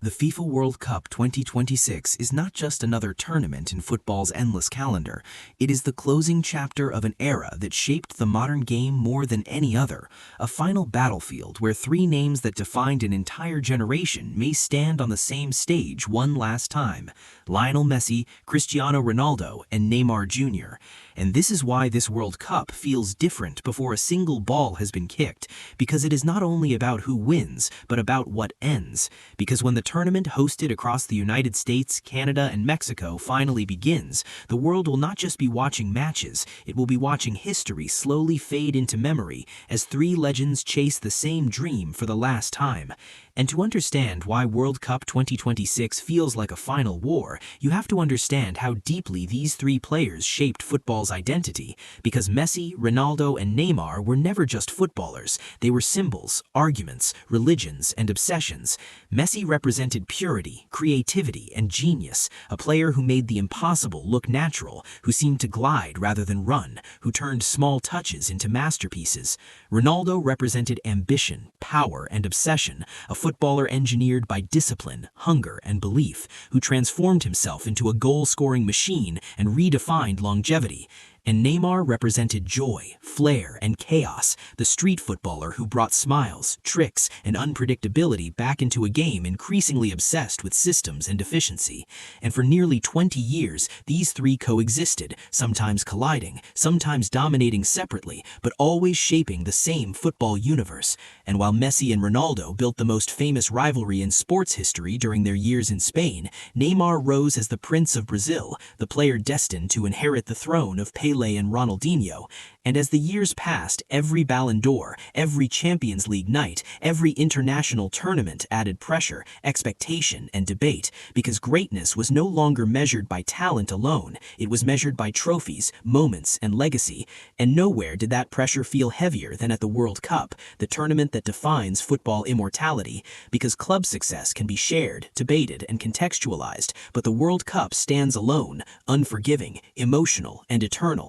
The FIFA World Cup 2026 is not just another tournament in football's endless calendar. It is the closing chapter of an era that shaped the modern game more than any other. A final battlefield where three names that defined an entire generation may stand on the same stage one last time: Lionel Messi, Cristiano Ronaldo, and Neymar Jr. And this is why this World Cup feels different before a single ball has been kicked, because it is not only about who wins, but about what ends. Because when the tournament hosted across the United States, Canada, and Mexico finally begins, the world will not just be watching matches, it will be watching history slowly fade into memory as three legends chase the same dream for the last time. And to understand why World Cup 2026 feels like a final war, you have to understand how deeply these three players shaped football's identity. Because Messi, Ronaldo, and Neymar were never just footballers. They were symbols, arguments, religions, and obsessions. Messi represented purity, creativity, and genius, a player who made the impossible look natural, who seemed to glide rather than run, who turned small touches into masterpieces. Ronaldo represented ambition, power, and obsession, a footballer engineered by discipline, hunger, and belief, who transformed himself into a goal-scoring machine and redefined longevity. And Neymar represented joy, flair, and chaos, the street footballer who brought smiles, tricks, and unpredictability back into a game increasingly obsessed with systems and efficiency. And for nearly 20 years, these three coexisted, sometimes colliding, sometimes dominating separately, but always shaping the same football universe. And while Messi and Ronaldo built the most famous rivalry in sports history during their years in Spain, Neymar rose as the Prince of Brazil, the player destined to inherit the throne of Pelé and Ronaldinho. And as the years passed, every Ballon d'Or, every Champions League night, every international tournament added pressure, expectation, and debate, because greatness was no longer measured by talent alone. It was measured by trophies, moments, and legacy. And nowhere did that pressure feel heavier than at the World Cup, the tournament that defines football immortality. Because club success can be shared, debated, and contextualized, but the World Cup stands alone, unforgiving, emotional, and eternal.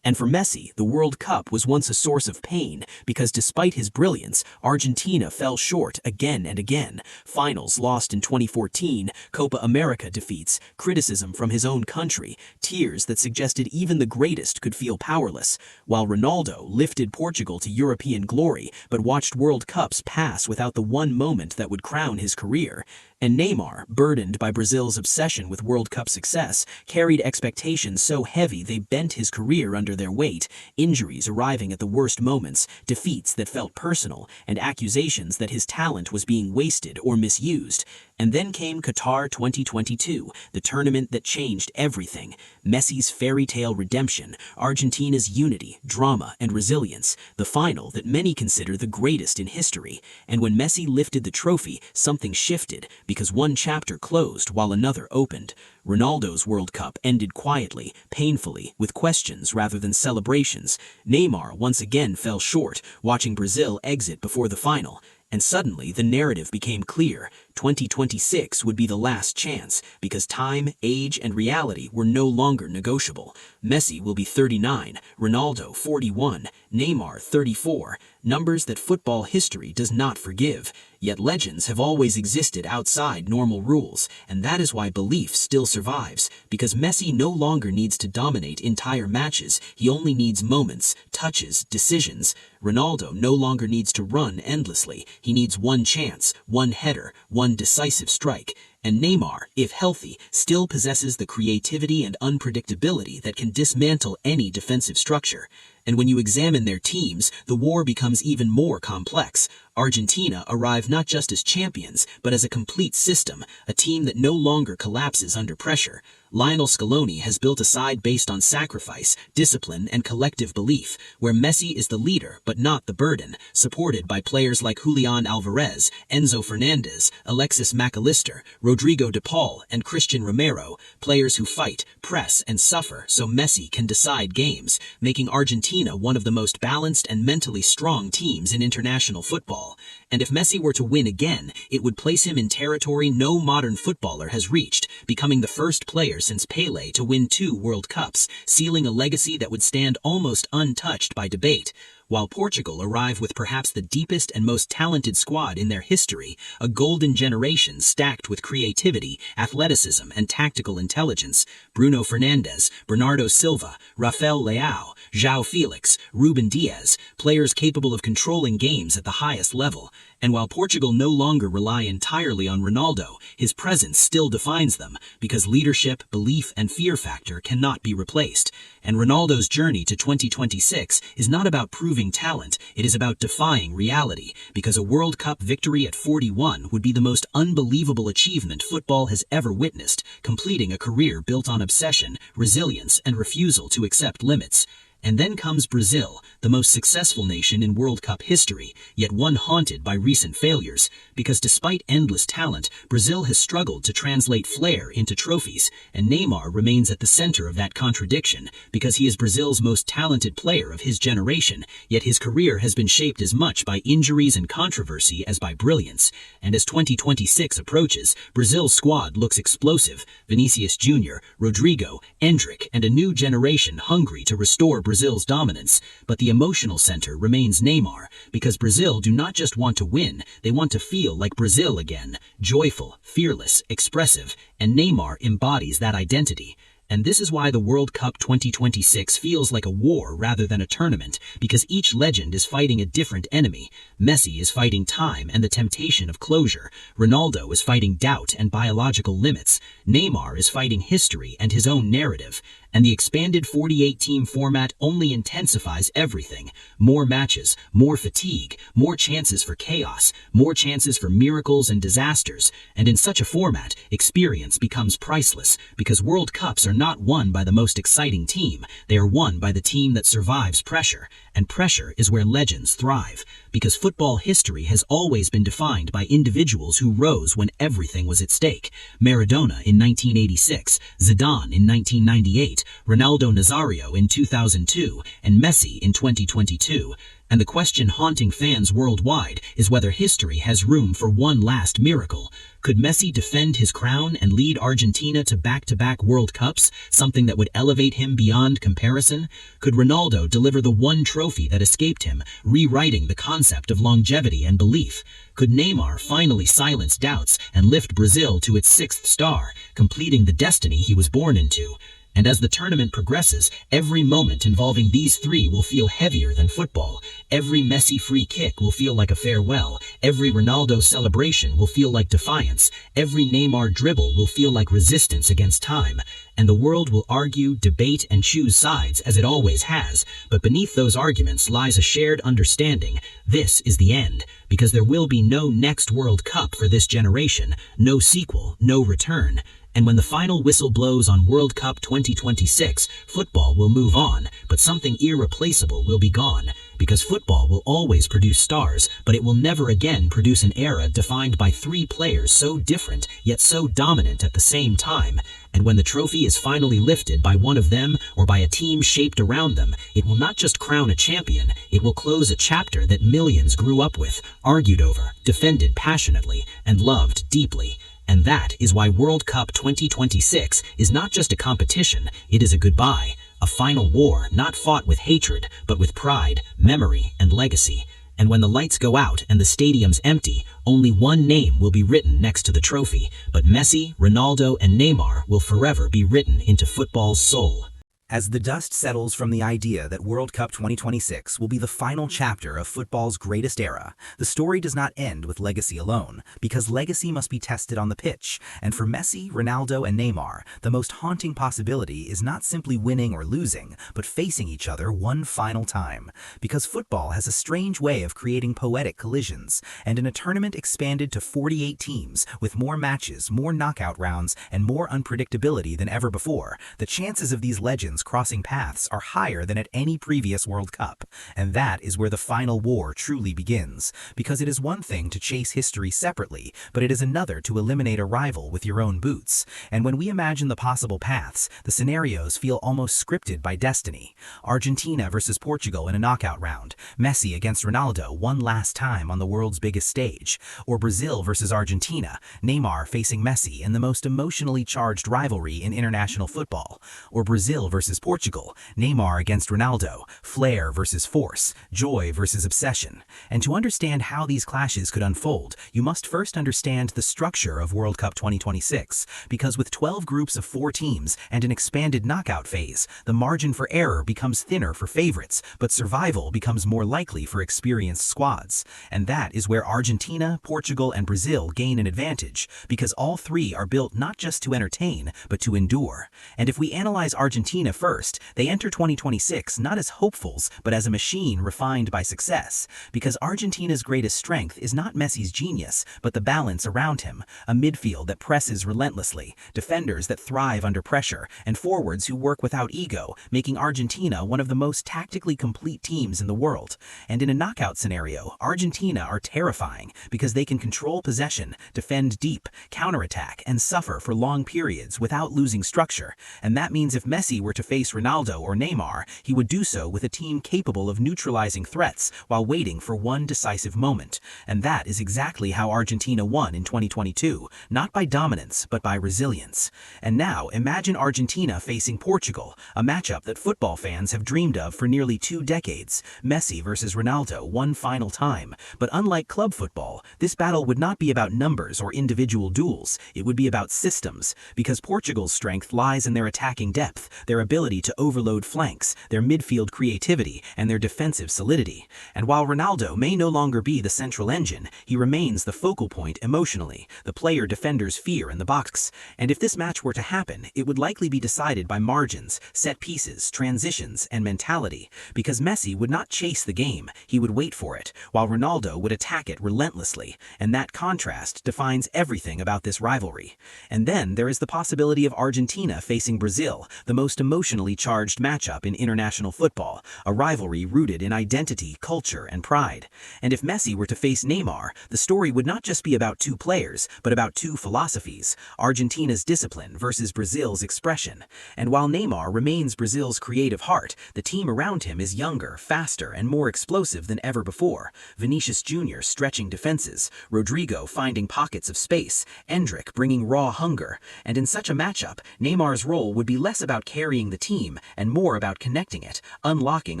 And for Messi, the World Cup was once a source of pain, because despite his brilliance, Argentina fell short again and again. Finals lost in 2014, Copa America defeats, criticism from his own country, tears that suggested even the greatest could feel powerless. While Ronaldo lifted Portugal to European glory, but watched World Cups pass without the one moment that would crown his career. And Neymar, burdened by Brazil's obsession with World Cup success, carried expectations so heavy they bent his career under their weight, injuries arriving at the worst moments, defeats that felt personal, and accusations that his talent was being wasted or misused. And then came Qatar 2022, the tournament that changed everything. Messi's fairy tale redemption, Argentina's unity, drama, and resilience, the final that many consider the greatest in history. And when Messi lifted the trophy, something shifted, because one chapter closed while another opened. Ronaldo's World Cup ended quietly, painfully, with questions rather than celebrations. Neymar once again fell short, watching Brazil exit before the final. And suddenly, the narrative became clear. 2026 would be the last chance, because time, age, and reality were no longer negotiable. Messi will be 39, Ronaldo 41, Neymar 34, numbers that football history does not forgive. Yet legends have always existed outside normal rules, and that is why belief still survives. Because Messi no longer needs to dominate entire matches, he only needs moments, touches, decisions. Ronaldo no longer needs to run endlessly, he needs one chance, one header, one decisive strike. And Neymar, if healthy, still possesses the creativity and unpredictability that can dismantle any defensive structure. And when you examine their teams, the war becomes even more complex. Argentina arrive not just as champions, but as a complete system, a team that no longer collapses under pressure. Lionel Scaloni has built a side based on sacrifice, discipline, and collective belief, where Messi is the leader but not the burden, supported by players like Julian Alvarez, Enzo Fernandez, Alexis McAllister, Rodrigo de Paul, and Christian Romero, players who fight, press, and suffer so Messi can decide games, making Argentina one of the most balanced and mentally strong teams in international football. And if Messi were to win again, it would place him in territory no modern footballer has reached, becoming the first player since Pelé to win 2 World Cups, sealing a legacy that would stand almost untouched by debate. while Portugal arrive with perhaps the deepest and most talented squad in their history, a golden generation stacked with creativity, athleticism, and tactical intelligence. Bruno Fernandes, Bernardo Silva, Rafael Leao, João Felix, Ruben Dias, players capable of controlling games at the highest level. And while Portugal no longer rely entirely on Ronaldo, his presence still defines them, because leadership, belief, and fear factor cannot be replaced. And Ronaldo's journey to 2026 is not about proving talent, it is about defying reality, because a World Cup victory at 41 would be the most unbelievable achievement football has ever witnessed, completing a career built on obsession, resilience, and refusal to accept limits. And then comes Brazil, the most successful nation in World Cup history, yet one haunted by recent failures, because despite endless talent, Brazil has struggled to translate flair into trophies, and Neymar remains at the center of that contradiction, because he is Brazil's most talented player of his generation, yet his career has been shaped as much by injuries and controversy as by brilliance. And as 2026 approaches, Brazil's squad looks explosive: Vinicius Jr., Rodrigo, Endrick, and a new generation hungry to restore Brazil's dominance. But the emotional center remains Neymar, because Brazil do not just want to win, they want to feel like Brazil again, joyful, fearless, expressive, and Neymar embodies that identity. And this is why the World Cup 2026 feels like a war rather than a tournament, because each legend is fighting a different enemy. Messi is fighting time and the temptation of closure. Ronaldo is fighting doubt and biological limits. Neymar is fighting history and his own narrative. And the expanded 48-team format only intensifies everything. More matches, more fatigue, more chances for chaos, more chances for miracles and disasters. And in such a format, experience becomes priceless, because World Cups are not won by the most exciting team. They are won by the team that survives pressure. And pressure is where legends thrive, because football history has always been defined by individuals who rose when everything was at stake. Maradona in 1986, Zidane in 1998, Ronaldo Nazario in 2002, and Messi in 2022. And the question haunting fans worldwide is whether history has room for one last miracle. Could Messi defend his crown and lead Argentina to back-to-back World Cups, something that would elevate him beyond comparison? Could Ronaldo deliver the one trophy that escaped him, rewriting the concept of longevity and belief? Could Neymar finally silence doubts and lift Brazil to its sixth star, completing the destiny he was born into? And as the tournament progresses, every moment involving these three will feel heavier than football. Every Messi free kick will feel like a farewell. Every Ronaldo celebration will feel like defiance. Every Neymar dribble will feel like resistance against time. And the world will argue, debate, and choose sides, as it always has. But beneath those arguments lies a shared understanding: this is the end, because there will be no next World Cup for this generation, no sequel, no return. And when the final whistle blows on World Cup 2026, football will move on, but something irreplaceable will be gone. Because football will always produce stars, but it will never again produce an era defined by three players so different, yet so dominant at the same time. And when the trophy is finally lifted by one of them, or by a team shaped around them, it will not just crown a champion, it will close a chapter that millions grew up with, argued over, defended passionately, and loved deeply. And that is why World Cup 2026 is not just a competition, it is a goodbye. A final war not fought with hatred, but with pride, memory, and legacy. And when the lights go out and the stadium's empty, only one name will be written next to the trophy, but Messi, Ronaldo, and Neymar will forever be written into football's soul. As the dust settles from the idea that World Cup 2026 will be the final chapter of football's greatest era, the story does not end with legacy alone, because legacy must be tested on the pitch. And for Messi, Ronaldo, and Neymar, the most haunting possibility is not simply winning or losing, but facing each other one final time. Because football has a strange way of creating poetic collisions, and in a tournament expanded to 48 teams, with more matches, more knockout rounds, and more unpredictability than ever before, the chances of these legends crossing paths are higher than at any previous World Cup. And that is where the final war truly begins, because it is one thing to chase history separately, but it is another to eliminate a rival with your own boots. And when we imagine the possible paths, the scenarios feel almost scripted by destiny. Argentina versus Portugal in a knockout round, Messi against Ronaldo one last time on the world's biggest stage, or Brazil versus Argentina, Neymar facing Messi in the most emotionally charged rivalry in international football, or Brazil versus versus Portugal, Neymar against Ronaldo, flair versus force, joy versus obsession. And to understand how these clashes could unfold, you must first understand the structure of World Cup 2026, because with 12 groups of 4 teams and an expanded knockout phase, the margin for error becomes thinner for favorites, but survival becomes more likely for experienced squads. And that is where Argentina, Portugal, and Brazil gain an advantage, because all three are built not just to entertain, but to endure. And if we analyze Argentina first, they enter 2026 not as hopefuls, but as a machine refined by success, because Argentina's greatest strength is not Messi's genius, but the balance around him, a midfield that presses relentlessly, defenders that thrive under pressure, and forwards who work without ego, making Argentina one of the most tactically complete teams in the world. And in a knockout scenario, Argentina are terrifying, because they can control possession, defend deep, counterattack, and suffer for long periods without losing structure. And that means if Messi were to face Ronaldo or Neymar, he would do so with a team capable of neutralizing threats while waiting for one decisive moment. And that is exactly how Argentina won in 2022, not by dominance, but by resilience. And now, imagine Argentina facing Portugal, a matchup that football fans have dreamed of for nearly 2 decades. Messi versus Ronaldo one final time. But unlike club football, this battle would not be about numbers or individual duels, it would be about systems, because Portugal's strength lies in their attacking depth, their ability to overload flanks, their midfield creativity, and their defensive solidity. And while Ronaldo may no longer be the central engine, he remains the focal point emotionally, the player defenders fear in the box. And if this match were to happen, it would likely be decided by margins, set pieces, transitions, and mentality, because Messi would not chase the game, he would wait for it, while Ronaldo would attack it relentlessly, and that contrast defines everything about this rivalry. And then there is the possibility of Argentina facing Brazil, the most emotionally charged matchup in international football, a rivalry rooted in identity, culture, and pride. And if Messi were to face Neymar, the story would not just be about 2 players, but about 2 philosophies, Argentina's discipline versus Brazil's expression. And while Neymar remains Brazil's creative heart, the team around him is younger, faster, and more explosive than ever before. Vinicius Jr. stretching defenses, Rodrigo finding pockets of space, Endrick bringing raw hunger. And in such a matchup, Neymar's role would be less about carrying the team and more about connecting it, unlocking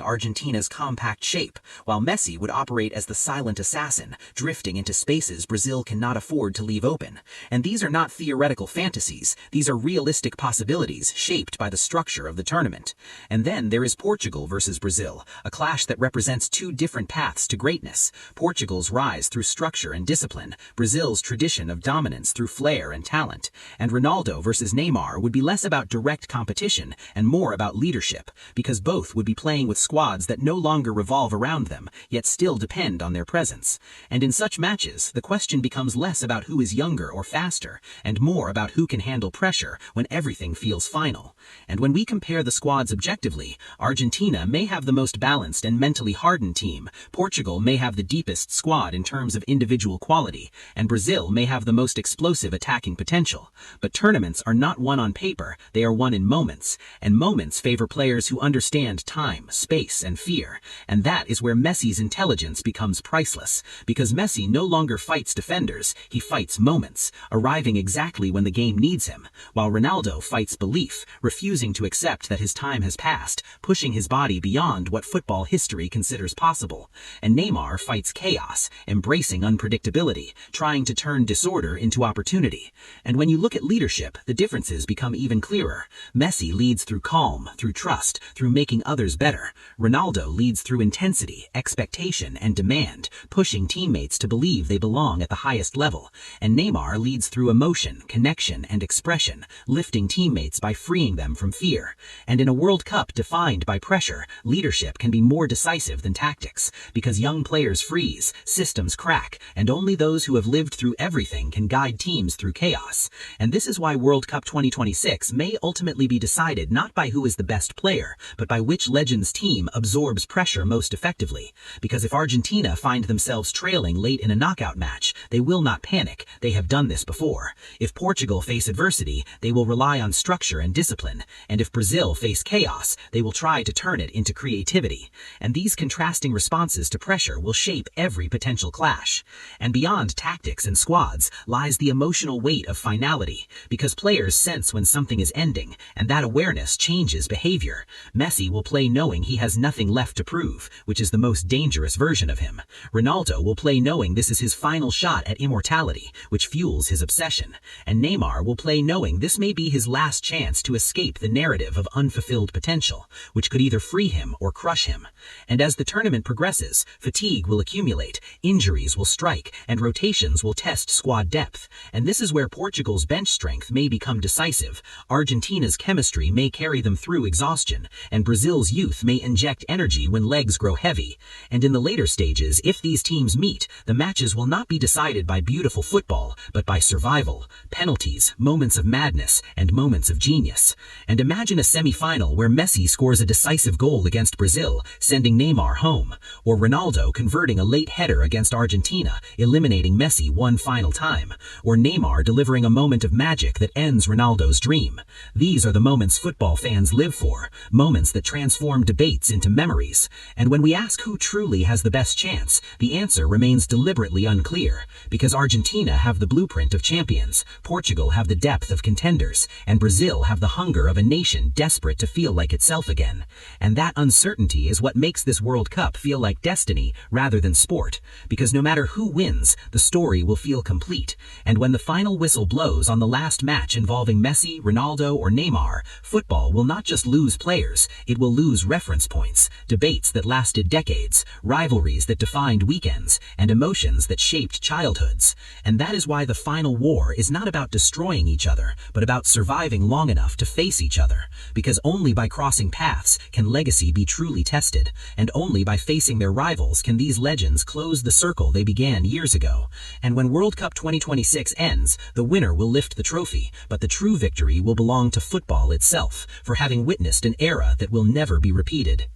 Argentina's compact shape, while Messi would operate as the silent assassin, drifting into spaces Brazil cannot afford to leave open. And these are not theoretical fantasies, these are realistic possibilities shaped by the structure of the tournament. And then there is Portugal versus Brazil, a clash that represents 2 different paths to greatness. Portugal's rise through structure and discipline, Brazil's tradition of dominance through flair and talent. And Ronaldo versus Neymar would be less about direct competition and more about leadership, because both would be playing with squads that no longer revolve around them, yet still depend on their presence. And in such matches, the question becomes less about who is younger or faster, and more about who can handle pressure when everything feels final. And when we compare the squads objectively, Argentina may have the most balanced and mentally hardened team, Portugal may have the deepest squad in terms of individual quality, and Brazil may have the most explosive attacking potential. But tournaments are not won on paper, they are won in moments, and moments favor players who understand time, space, and fear. And that is where Messi's intelligence becomes priceless, because Messi no longer fights defenders, he fights moments, arriving exactly when the game needs him, while Ronaldo fights belief, refusing to accept that his time has passed, pushing his body beyond what football history considers possible. And Neymar fights chaos, embracing unpredictability, trying to turn disorder into opportunity. And when you look at leadership, the differences become even clearer. Messi leads through calm, through trust, through making others better. Ronaldo leads through intensity, expectation, and demand, pushing teammates to believe they belong at the highest level. And Neymar leads through emotion, connection, and expression, lifting teammates by freeing them from fear. And in a World Cup defined by pressure, leadership can be more decisive than tactics, because young players freeze, systems crack, and only those who have lived through everything can guide teams through chaos. And this is why World Cup 2026 may ultimately be decided not by who is the best player, but by which legend's team absorbs pressure most effectively. Because if Argentina find themselves trailing late in a knockout match, they will not panic, they have done this before. If Portugal face adversity, they will rely on structure and discipline, and if Brazil face chaos, they will try to turn it into creativity. And these contrasting responses to pressure will shape every potential clash. And beyond tactics and squads lies the emotional weight of finality, because players sense when something is ending, and that awareness loss changes behavior. Messi will play knowing he has nothing left to prove, which is the most dangerous version of him. Ronaldo will play knowing this is his final shot at immortality, which fuels his obsession. And Neymar will play knowing this may be his last chance to escape the narrative of unfulfilled potential, which could either free him or crush him. And as the tournament progresses, fatigue will accumulate, injuries will strike, and rotations will test squad depth. And this is where Portugal's bench strength may become decisive, Argentina's chemistry may carry them through exhaustion, and Brazil's youth may inject energy when legs grow heavy. And in the later stages, if these teams meet, the matches will not be decided by beautiful football, but by survival, penalties, moments of madness, and moments of genius. And imagine a semi-final where Messi scores a decisive goal against Brazil, sending Neymar home, or Ronaldo converting a late header against Argentina, eliminating Messi one final time, or Neymar delivering a moment of magic that ends Ronaldo's dream. These are the moments football fans live for, moments that transform debates into memories. And when we ask who truly has the best chance, the answer remains deliberately unclear, because Argentina have the blueprint of champions, Portugal have the depth of contenders, and Brazil have the hunger of a nation desperate to feel like itself again. And that uncertainty is what makes this World Cup feel like destiny rather than sport, because no matter who wins, the story will feel complete. And when the final whistle blows on the last match involving Messi, Ronaldo, or Neymar, football will not just lose players, it will lose reference points, debates that lasted decades, rivalries that defined weekends, and emotions that shaped childhoods. And that is why the final war is not about destroying each other, but about surviving long enough to face each other. Because only by crossing paths can legacy be truly tested, and only by facing their rivals can these legends close the circle they began years ago. And when World Cup 2026 ends, the winner will lift the trophy, but the true victory will belong to football itself, for having witnessed an era that will never be repeated.